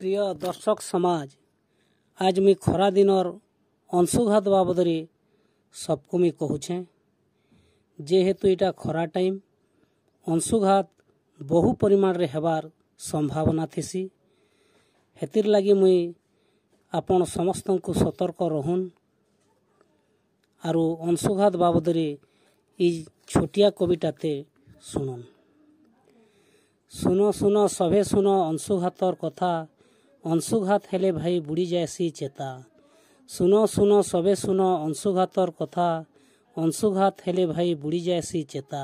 प्रिय दर्शक समाज आज मी खरा दिनर अंशुघात बाबद सबको मी कहूछे जेहेतु इटा खरा टाइम अंशुघात बहु परिमाण रे हेबार संभावना थिसी हेतिर लगी मुई आपण समस्त को सतर्क रहून आरु अंशुघात बाबद इ छोटिया कविताते सुनन। सुनो सुनो सभे सुनो अंशुघातर कथा अंशुघात हेले भाई बुड़ी जाएसी चेता। सुनो सुनो सभे सुनो अंशुघातर कथा अंशुघात हेले भाई बुड़ी जाएसी चेता।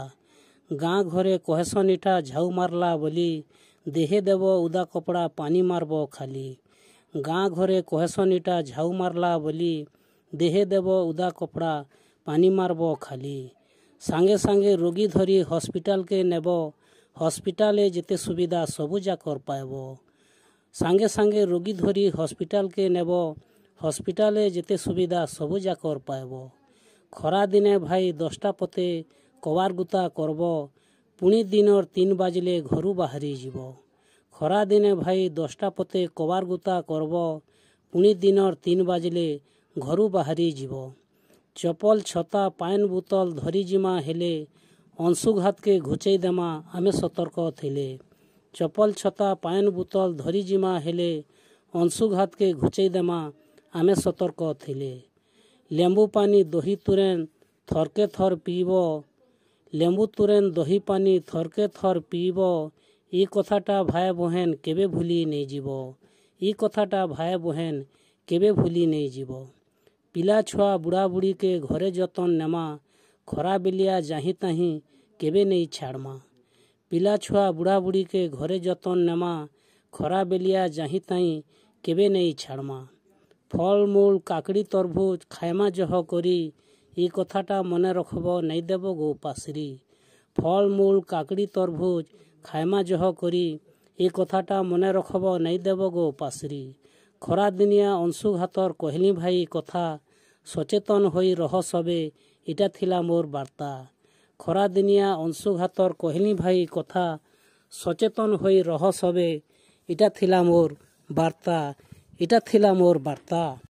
गाँ घरे कहेसन इटा झाऊ मारला बोली देहे देव उदा कपड़ा पानी मारब खाली। गाँ घरे कहेसन इटा झाऊ मारला बोली देहे देव उदा कपड़ा पानी मारब खाली। सांगे सांगे रोगी धरी हॉस्पिटल के नेब हॉस्पिटले जेते सुविधा सबू जाकर पाएब। सांगे सांगे रोगी धरी हॉस्पिटल के नेब हॉस्पिटले जेते सुविधा सबू जाकर पाएब। खरा दिने भाई 10टा पते कवार गुता करब पुणी दिनर 3 बाजिले घरू बाहरी जीव। खरा दिने भाई 10टा पते कवार गुता करब पुणी दिनर 3 बाजिले घरू बाहरी जीव। चपल छता पान बोतल धरी जिमा हेले अंशुघात के घुचई देमा आमे सतर्क थिले। चपल छता पान बोतल धरी जिमा हेले अंशुघात के घुचई देमा आमे सतर्क थिले। लेंबू पानी दही तुरेन थरके थर पीब लेंबू तुरेन दही पानी थरके थर पीब ई कथाटा भाई बहन केबे भूली नहीं जीव। ई कथाटा भाई बहन केबे भूली नहीं जीव। पिला छुआ बुढ़ा बुढ़ी के घरे जतन नेमा खरा बेलिया जाही ताही केबे नहीं छाड़मा। पिला छुआ बुढ़ा बुढ़ी के घरे जतन नेमा खरा बेलिया जाही ताही केबे नहीं छाड़मा। फल मूल काकड़ी तरबुज खाएमा जह करी ई कथाटा मने रखब नहीं देव गो पासरी। फल मूल काकड़ी तरबुज खाएमा जह करी ई कथाटा मने रखब नहीं देव गो पासरी। खरा दिनिया अंशुघातर कहली भाई कथा सचेतन होई रह सबे इटा थिला मोर बार्ता। खरा दिनिया अंशुघातर कहली भाई कथा सचेतन होई रह सबे इटा थिला मोर बार्ता। इटा थिला मोर बार्ता।